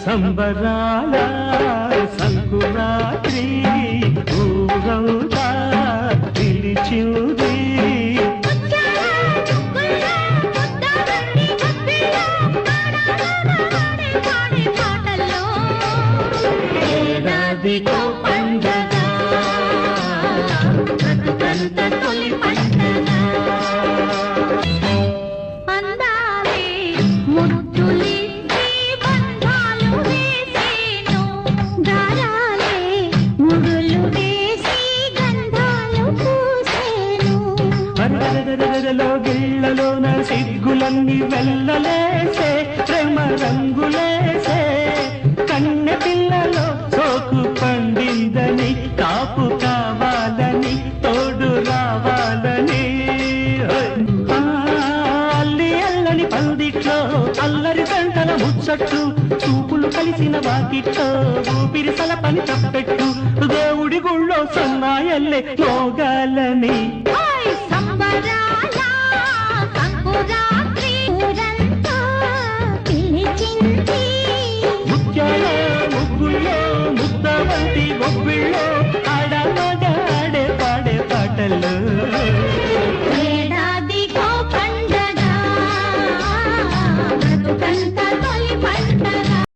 సంబరాల సంకురాత్రి ఊరంతా పిలిచింది ఏడాదికో పండగ బ్రతుకంత తొలి పండగ అందాలే ముద్దులిచ్చి బంధాలు వేసేను దారాలే ముడులు వేసి గంధాలు పూసేను అరరరరరలో గిళ్ళలోన సిగ్గులన్నీ వెళ్ళలేసే ప్రేమ రంగులేసే కన్నె పిల్లలో సోకు పండిందని కాపు కావాలని తోడు రావాలని అల్లి అల్లని పందిట్లో అల్లరి గంటల ముచ్చట్లు చూపులు కలిసిన వాకిట్లో ఊపిరి సలపని తప్పెట్టు దేవుడి గుళ్ళో సన్నాయల్లే మోగాలని సంబరాల సంకురాత్రి ఊరంతా పిలిచింది ముత్యాల ముగ్గుల్లో ముద్ద వంటి బొబ్బిళ్ళో ఆడ మగ ఆడే పాడే పాటలు